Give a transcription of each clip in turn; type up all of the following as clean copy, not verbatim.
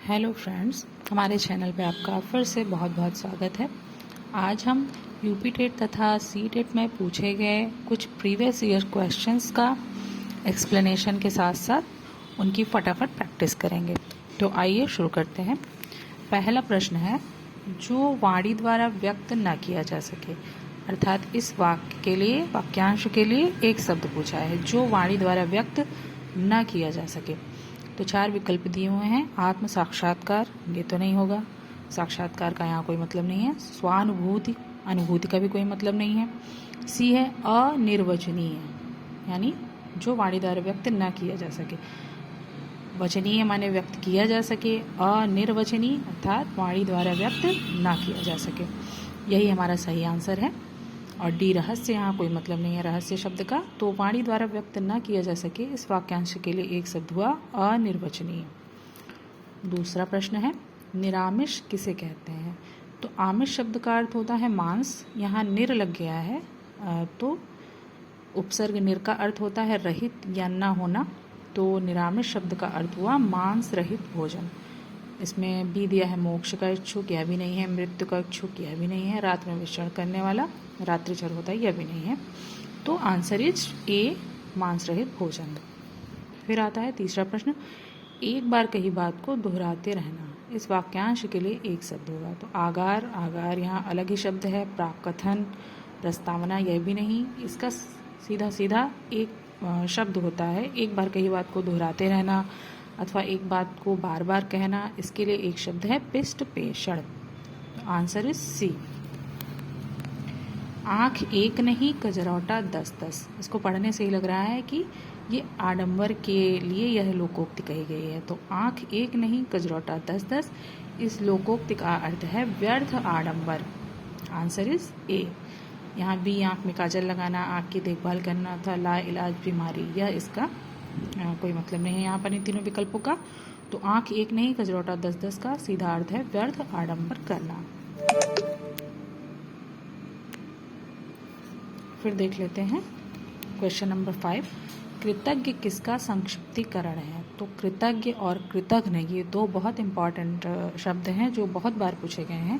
Hello friends, हमारे channel पे आपका फिर से बहुत बहुत स्वागत है। आज हम यूपी टेट तथा सी टेट में पूछे गए कुछ प्रीवियस ईयर क्वेश्चंस का एक्सप्लेनेशन के साथ साथ उनकी फटाफट प्रैक्टिस करेंगे। तो आइए शुरू करते हैं। पहला प्रश्न है, जो वाणी द्वारा व्यक्त न किया जा सके, अर्थात इस वाक्य के लिए वाक्यांश के लिए एक शब्द पूछा है जो वाणी द्वारा व्यक्त न किया जा सके। तो 4 विकल्प दिए हुए हैं। आत्म साक्षात्कार, ये तो नहीं होगा, साक्षात्कार का यहाँ कोई मतलब नहीं है। स्वानुभूति, अनुभूति का भी कोई मतलब नहीं है। सी है अनिर्वचनीय, यानी जो वाणी द्वारा व्यक्त न किया जा सके। वचनीय माने व्यक्त किया जा सके, अनिर्वचनीय अर्थात वाणी द्वारा व्यक्त न किया जा सके। यही हमारा सही आंसर है। और डी रहस्य, यहाँ कोई मतलब नहीं है रहस्य शब्द का। तो वाणी द्वारा व्यक्त न किया जा सके, इस वाक्यांश के लिए एक शब्द हुआ अनिर्वचनीय। दूसरा प्रश्न है, निरामिष किसे कहते हैं? तो आमिष शब्द का अर्थ होता है मांस, यहाँ निर लग गया है तो उपसर्ग निर का अर्थ होता है रहित या न होना। तो निरामिष शब्द का अर्थ हुआ मांस रहित भोजन। इसमें भी दिया है मोक्ष का इच्छुक, यह भी नहीं है। मृत्यु का इच्छुक, यह भी नहीं है। रात में विचरण करने वाला, रात्रिचर होता है, यह भी नहीं है। तो आंसर इज ए, मांस रहित भोजन। फिर आता है तीसरा प्रश्न, एक बार कही बात को दोहराते रहना, इस वाक्यांश के लिए एक शब्द होगा। तो आगार, आगार यहाँ अलग ही शब्द है। प्राकथन, प्रस्तावना, यह भी नहीं। इसका सीधा सीधा एक शब्द होता है। एक बार कही बात को दोहराते रहना अथवा एक बात को बार बार कहना, इसके लिए एक शब्द है पिष्ट पेषण। आंसर इज सी। आँख एक नहीं कजरौटा 10-10, इसको पढ़ने से ही लग रहा है कि ये आडंबर के लिए यह लोकोक्ति कही गई है। तो आँख एक नहीं कजरौटा 10-10, इस लोकोक्ति का अर्थ है व्यर्थ आडंबर। Answer is a. यहाँ भी आँख में काजल लगाना, आँख की देखभाल करना था ला इलाज बीमारी, यह इसका कोई मतलब नहीं है यहाँ पर इन तीनों विकल्पों का। तो आँख एक नहीं कजरौटा 10-10 का सीधा अर्थ है व्यर्थ आडंबर करना। फिर देख लेते हैं क्वेश्चन नंबर 5, कृतज्ञ किसका संक्षिप्तीकरण है? तो कृतज्ञ और कृतघ्न ये दो बहुत इंपॉर्टेंट शब्द हैं जो बहुत बार पूछे गए हैं।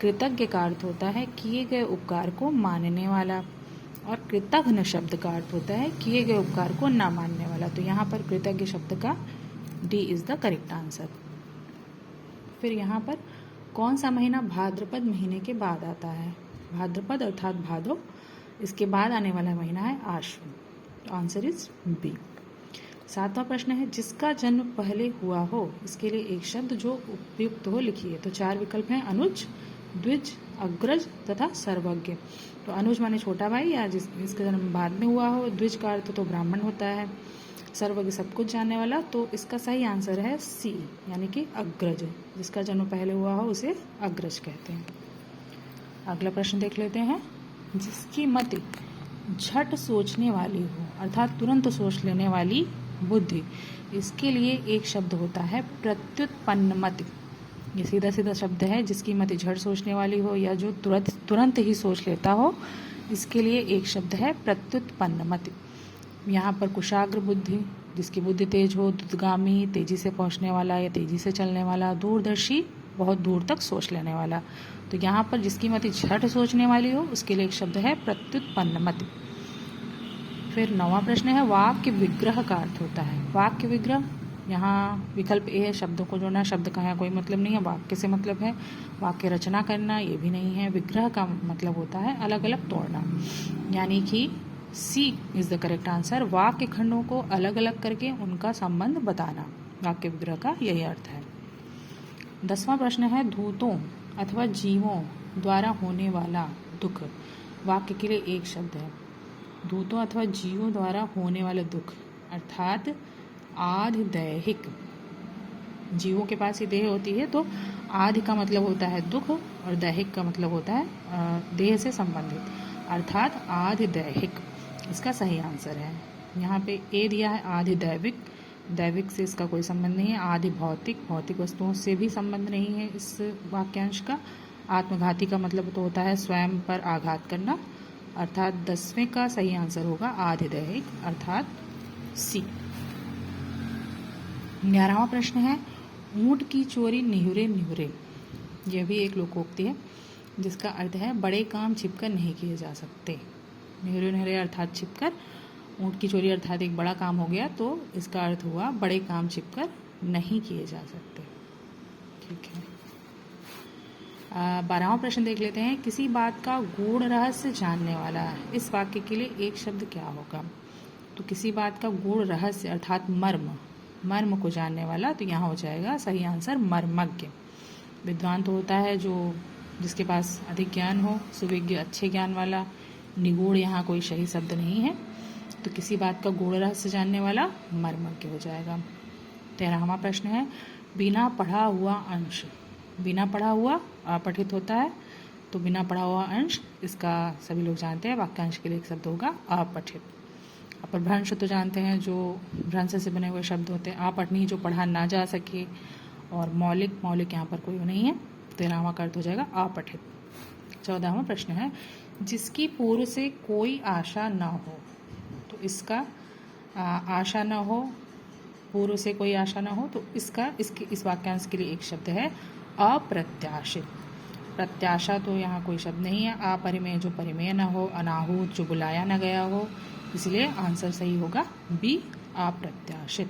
कृतज्ञ का अर्थ होता है किए गए उपकार को मानने वाला, और कृतघ्न शब्द का अर्थ होता है किए गए उपकार को ना मानने वाला। तो यहाँ पर कृतज्ञ शब्द का D is the correct answer. फिर यहाँ पर कौन सा महीना भाद्रपद महीने के बाद आता है? भाद्रपद अर्थात भादो, इसके बाद आने वाला महीना है आश्विन। तो आंसर इज बी। 7वां प्रश्न है, जिसका जन्म पहले हुआ हो, इसके लिए एक शब्द जो उपयुक्त हो लिखिए। तो 4 विकल्प हैं, अनुज, द्विज, अग्रज तथा सर्वज्ञ। तो अनुज माने छोटा भाई या जिसका जन्म बाद में हुआ हो। द्विज का अर्थ तो ब्राह्मण होता है। सर्वज्ञ सब कुछ जानने वाला। तो इसका सही आंसर है सी, यानी कि अग्रज। जिसका जन्म पहले हुआ हो उसे अग्रज कहते हैं। अगला प्रश्न देख लेते हैं, जिसकी मति झट सोचने वाली हो, अर्थात तुरंत सोच लेने वाली बुद्धि, इसके लिए एक शब्द होता है प्रत्युत्पन्न मति। ये सीधा सीधा शब्द है, जिसकी मति झट सोचने वाली हो या जो तुरंत ही सोच लेता हो, इसके लिए एक शब्द है प्रत्युत्पन्न मति। यहाँ पर कुशाग्र बुद्धि, जिसकी बुद्धि तेज हो, द्रुतगामी तेजी से पहुँचने वाला या तेजी से चलने वाला, दूरदर्शी बहुत दूर तक सोच लेने वाला। तो यहाँ पर जिसकी मति झट सोचने वाली हो उसके लिए एक शब्द है प्रत्युत्पन्न मति। फिर 9वां प्रश्न है, वाक्य विग्रह का अर्थ होता है। वाक्य विग्रह, यहाँ विकल्प ए है शब्दों को जोड़ना, शब्द का यहाँ कोई मतलब नहीं है। वाक्य से मतलब है वाक्य रचना करना, ये भी नहीं है। विग्रह का मतलब होता है अलग अलग तोड़ना, यानी कि सी इज द करेक्ट आंसर। वाक्य खंडों को अलग अलग करके उनका संबंध बताना, वाक्य विग्रह का यही अर्थ है। 10वां प्रश्न है, धूतों अथवा जीवों द्वारा होने वाला दुख, वाक्य के लिए एक शब्द है। धूतों अथवा जीवों द्वारा होने वाला दुख अर्थात आधि दैहिक। जीवों के पास ही देह होती है, तो आधि का मतलब होता है दुख और दैहिक का मतलब होता है देह से संबंधित, अर्थात आधि दैहिक। इसका सही आंसर है। यहाँ पे ए दिया है आधि दैविक, दैविक से इसका कोई संबंध नहीं है। आधि भौतिक, भौतिक वस्तुओं से भी संबंध नहीं है इस वाक्यांश का। आत्मघाती का मतलब तो होता है स्वयं पर आघात करना, अर्थात 10वें का सही आंसर होगा आधि दैहिक अर्थात सी। 11वां प्रश्न है, ऊंट की चोरी निहुरे निहुरे, यह भी एक लोकोक्ति है जिसका अर्थ है बड़े काम छिपकर नहीं किए जा सकते। निहुरे निहुरे अर्थात छिपकर, ऊंट की चोरी अर्थात एक बड़ा काम हो गया, तो इसका अर्थ हुआ बड़े काम छिपकर नहीं किए जा सकते। ठीक है। 12वां प्रश्न देख लेते हैं। किसी बात का गूढ़ रहस्य जानने वाला, इस वाक्य के लिए एक शब्द क्या होगा? तो किसी बात का गूढ़ रहस्य अर्थात मर्म को जानने वाला, तो यहाँ हो जाएगा सही आंसर मर्मज्ञ। विद्वान तो होता है जिसके पास अधिक ज्ञान हो, सुविज्ञ अच्छे ज्ञान वाला। निगूढ़ यहाँ कोई सही शब्द नहीं है, तो किसी बात का गूढ़ रहस्य जानने वाला मर्मज्ञ हो जाएगा। 13वां प्रश्न है। बिना पढ़ा हुआ अंश, बिना पढ़ा हुआ अपठित होता है, तो बिना पढ़ा हुआ अंश, इसका सभी लोग जानते हैं, वाक्यांश के लिए एक शब्द होगा अपठित। अपभ्रंश तो जानते हैं, जो भ्रंश से बने हुए शब्द होते हैं। अपठनीय जो पढ़ा ना जा सके, और मौलिक यहाँ पर कोई नहीं है, 13वां का अर्थ हो जाएगा अपठित। 14वां प्रश्न है। जिसकी पूर्व से कोई आशा न हो, तो इसका आशा न हो, पूर्व से कोई आशा न हो, तो इस वाक्यांश के लिए एक शब्द है अप्रत्याशित। प्रत्याशा तो यहाँ कोई शब्द नहीं है। अपरिमेय जो परिमेय न हो, अनाहूत जो बुलाया न गया हो, इसलिए आंसर सही होगा बी अप्रत्याशित।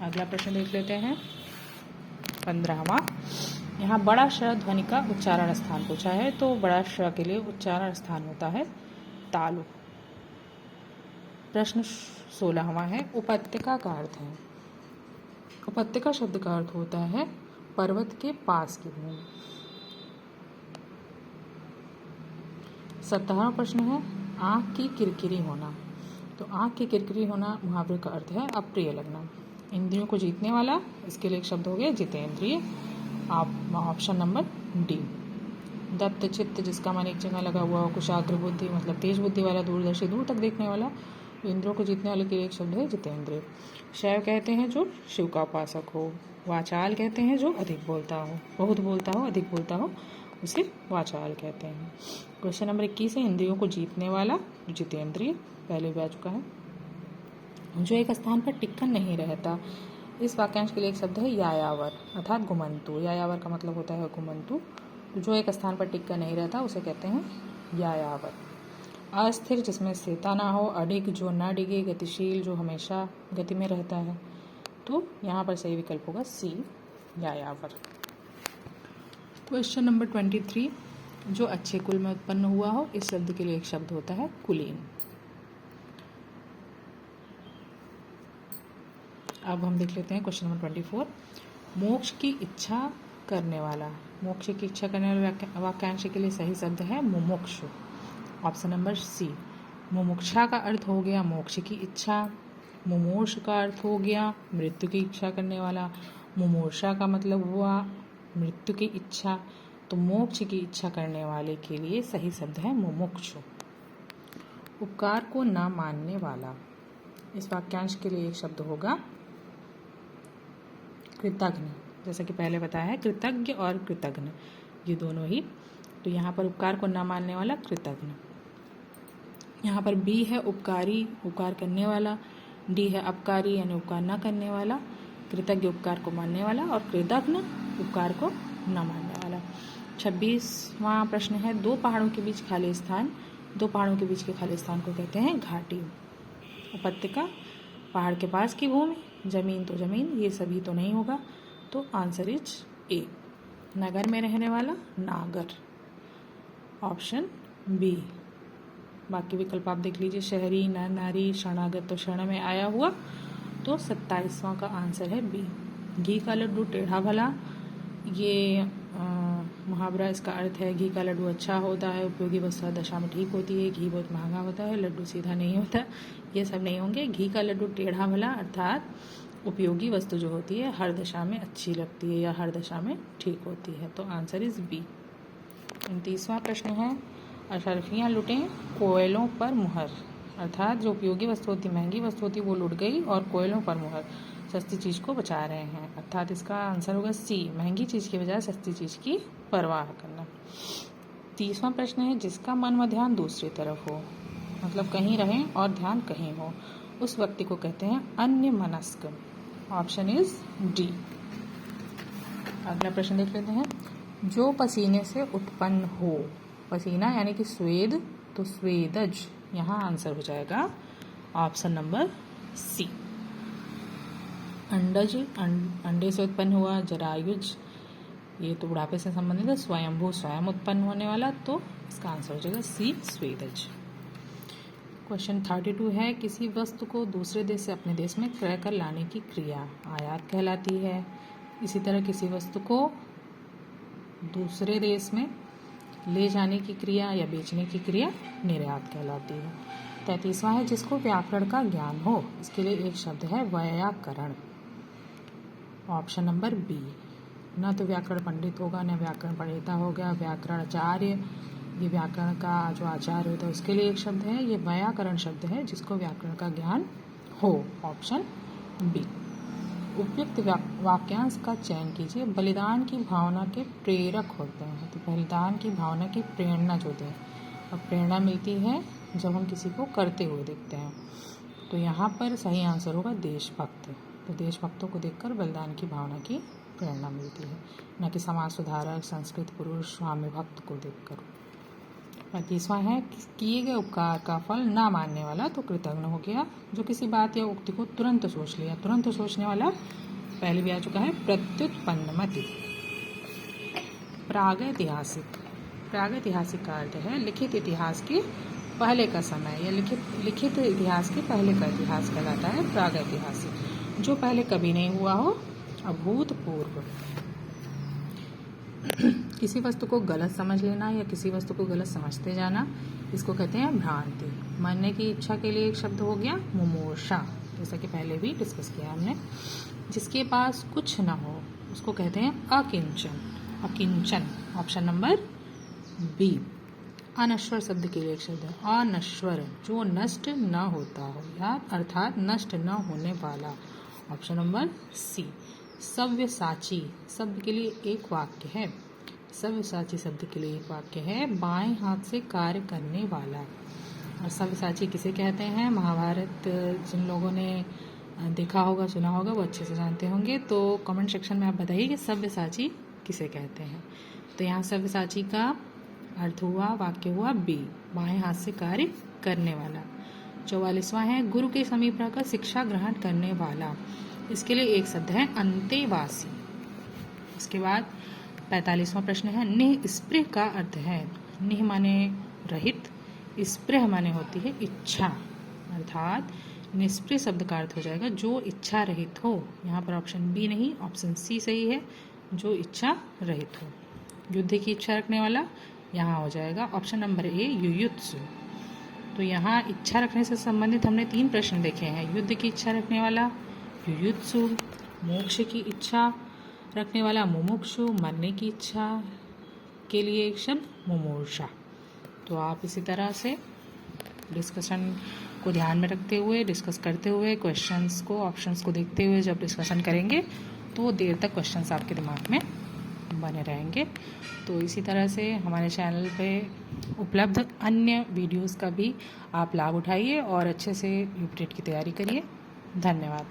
अगला प्रश्न देख लेते हैं 15वां। यहाँ बड़ा श ध्वनि का उच्चारण स्थान पूछा है, तो बड़ा श के लिए उच्चारण स्थान होता है तालु। प्रश्न 16वां है। उपत्यका का अर्थ है, उपत्यका शब्द का अर्थ होता है पर्वत के पास की भूमि। 17वां प्रश्न है। आँख की किरकिरी होना, तो आँख की किरकिरी होना मुहावरे का अर्थ है अप्रिय लगना। इंद्रियों को जीतने वाला, इसके लिए एक शब्द हो गया जितेंद्रिय। Option number D. दत्त चित्त, जिसका मन एक जगह लगा हुआ हो। कुशाग्र बुद्धि, मतलब तेज बुद्धि वाला, दूरदर्शी, दूर तक देखने वाला। इंद्रियों को जीतने वाले के लिए एक शब्द है जितेंद्रिय। शैव कहते हैं जो शिव का उपासक हो। वाचाल कहते हैं जो अधिक बोलता हो, बहुत बोलता हो, अधिक बोलता हो, उसे वाचाल कहते हैं। क्वेश्चन नंबर 21 है। इंद्रियों को जीतने वाला जितेंद्रिय, पहले भी आ चुका है। जो एक स्थान पर टिककर नहीं रहता, इस वाक्यांश के लिए एक शब्द है यायावर अर्थात घुमंतु। यायावर का मतलब होता है घुमंतु। जो एक स्थान पर टिककर नहीं रहता उसे कहते हैं यायावर। अस्थिर, जिसमें स्थिरता ना हो। अडिग, जो न डिगे। गतिशील, जो हमेशा गति में रहता है, तो यहाँ पर सही विकल्प होगा सी यायावर। Question number 23। जो अच्छे कुल में उत्पन्न हुआ हो, इस शब्द के लिए एक शब्द होता है कुलीन। अब हम देख लेते हैं क्वेश्चन नंबर 24। मोक्ष की इच्छा करने वाला, मोक्ष की इच्छा करने वाले वाक्यांश के लिए सही शब्द है मुमुक्षु। Option number C. मुमुक्षा का अर्थ हो गया मोक्ष की इच्छा। मुमूर्ष का अर्थ हो गया मृत्यु की इच्छा करने वाला। मुमूर्षा का मतलब हुआ मृत्यु की इच्छा, तो मोक्ष की इच्छा करने वाले के लिए सही शब्द है मुमुक्षु। उपकार को न मानने वाला, इस वाक्यांश के लिए एक शब्द होगा कृतघ्न। जैसा कि पहले बताया है, कृतज्ञ और कृतघ्न ये दोनों ही, तो यहाँ पर उपकार को न मानने वाला कृतघ्न। यहाँ पर बी है उपकारी, उपकार करने वाला। डी है अपकारी, यानी उपकार न करने वाला। कृतज्ञ उपकार को मानने वाला, और कृतघ्न उपकार को न मानने वाला। 26वां प्रश्न है। दो पहाड़ों के बीच खाली स्थान, दो पहाड़ों के बीच के खाली स्थान को कहते हैं घाटी। उपत्यका, पहाड़ के पास की भूमि। जमीन तो जमीन, ये सभी तो नहीं होगा, तो आंसर इज ए। नगर में रहने वाला नागर, ऑप्शन बी। बाकी विकल्प आप देख लीजिए। शहरी, नर नारी, शरणागत, तो शरण में आया हुआ, तो 27वां का आंसर है बी। घी का लड्डू टेढ़ा भला, ये मुहावरा, इसका अर्थ है घी का लड्डू अच्छा होता है, उपयोगी वस्तु हर दशा में ठीक होती है। घी बहुत महंगा होता है, लड्डू सीधा नहीं होता, ये सब नहीं होंगे। घी का लड्डू टेढ़ा भला अर्थात उपयोगी वस्तु जो होती है हर दशा में अच्छी लगती है या हर दशा में ठीक होती है, तो आंसर इज बी। 29वां प्रश्न है। अशर्फियाँ लुटें कोयलों पर मुहर, अर्थात जो उपयोगी वस्तु होती, महंगी वस्तु होती, वो लुट गई और कोयलों पर मुहर, सस्ती चीज़ को बचा रहे हैं, अर्थात इसका आंसर होगा सी। महंगी चीज़ की बजाय सस्ती चीज़ की परवाह करना। 30वां प्रश्न है। जिसका मन व ध्यान दूसरी तरफ हो, मतलब कहीं रहें और ध्यान कहीं हो, उस व्यक्ति को कहते हैं अन्य मनस्क। Option is D. अगला प्रश्न देख लेते हैं। जो पसीने से उत्पन्न हो, पसीना यानी कि स्वेद, तो स्वेदज यहाँ आंसर हो जाएगा ऑप्शन नंबर सी। अंडज अंडे से उत्पन्न हुआ, जरायुज ये तो बुढ़ापे से संबंधित है, स्वयंभू स्वयं उत्पन्न होने वाला, तो इसका आंसर हो जाएगा सी स्वेदज। क्वेश्चन 32 है, किसी वस्तु को दूसरे देश से अपने देश में क्रय कर लाने की क्रिया आयात कहलाती है। इसी तरह किसी वस्तु को दूसरे देश में ले जाने की क्रिया या बेचने की क्रिया निर्यात कहलाती है। 33वां है, जिसको व्याकरण का ज्ञान हो, इसके लिए एक शब्द है व्याकरण, ऑप्शन नंबर बी। न तो व्याकरण पंडित होगा, न व्याकरण पढ़ेता होगा, व्याकरण आचार्य, ये व्याकरण का जो आचार्य होता है उसके लिए एक शब्द है, ये व्याकरण शब्द है जिसको व्याकरण का ज्ञान हो, ऑप्शन बी। उपयुक्त वाक्यांश का चयन कीजिए। बलिदान की भावना के प्रेरक होते हैं, तो बलिदान की भावना की प्रेरणा जो होते हैं, और प्रेरणा मिलती है जब हम किसी को करते हुए देखते हैं, तो यहाँ पर सही आंसर होगा देशभक्त। तो देशभक्तों को देखकर बलिदान की भावना की प्रेरणा मिलती है, न कि समाज सुधारक, संस्कृत पुरुष, स्वामी भक्त को देखकर। 35वां है, किए गए उपकार का फल ना मानने वाला, तो कृतघ्न हो गया। जो किसी बात या उक्ति को तुरंत सोच लिया, तुरंत सोचने वाला पहले भी आ चुका है, प्रत्युत्पन्नमति। प्रागैतिहासिक, प्रागैतिहासिक का अर्थ है लिखित इतिहास के पहले का समय, या लिखित इतिहास के पहले का इतिहास कहलाता है प्रागैतिहासिक, जो पहले कभी नहीं हुआ हो, अभूतपूर्व। किसी वस्तु को गलत समझ लेना या किसी वस्तु को गलत समझते जाना, इसको कहते हैं भ्रांति। मरने की इच्छा के लिए एक शब्द हो गया मुमूर्षा, जैसा कि पहले भी डिस्कस किया हमने। जिसके पास कुछ ना हो उसको कहते हैं अकिंचन, अकिंचन, ऑप्शन नंबर बी। अनश्वर शब्द के लिए एक शब्द है अनश्वर, जो नष्ट न होता हो, या अर्थात नष्ट न होने वाला, ऑप्शन नंबर सी। सव्यसाची शब्द के लिए एक वाक्य है, सव्यसाची शब्द के लिए एक वाक्य है, बाएं हाथ से कार्य करने वाला। और सव्यसाची किसे कहते हैं, महाभारत जिन लोगों ने देखा होगा, सुना होगा, वो अच्छे से जानते होंगे। तो कमेंट सेक्शन में आप बताइए कि सव्यसाची किसे कहते हैं। तो यहाँ सव्यसाची का अर्थ हुआ, वाक्य हुआ बी, बाएं हाथ से कार्य करने वाला। 44वां है, गुरु के समीप रहकर शिक्षा ग्रहण करने वाला, इसके लिए एक शब्द है अंतेवासी। इसके बाद 45वां प्रश्न है, निः स्पृह का अर्थ है, निः माने रहित, स्पृह माने होती है इच्छा, अर्थात निष्पृह शब्द का अर्थ हो जाएगा जो इच्छा रहित हो। यहाँ पर ऑप्शन बी नहीं, ऑप्शन सी सही है, जो इच्छा रहित हो। युद्ध की इच्छा रखने वाला यहाँ हो जाएगा ऑप्शन नंबर ए युयुत्सु। तो यहाँ इच्छा रखने से संबंधित हमने 3 प्रश्न देखे हैं, युद्ध की इच्छा रखने वाला युयुत्सु, मोक्ष की इच्छा रखने वाला मुमुक्षु, मरने की इच्छा के लिए एक शब्द मुमूर्षा। तो आप इसी तरह से डिस्कशन को ध्यान में रखते हुए, डिस्कस करते हुए, क्वेश्चंस को, ऑप्शंस को देखते हुए जब डिस्कशन करेंगे तो देर तक क्वेश्चंस आपके दिमाग में बने रहेंगे। तो इसी तरह से हमारे चैनल पे उपलब्ध अन्य वीडियोस का भी आप लाभ उठाइए और अच्छे से यूपीटेट की तैयारी करिए। धन्यवाद।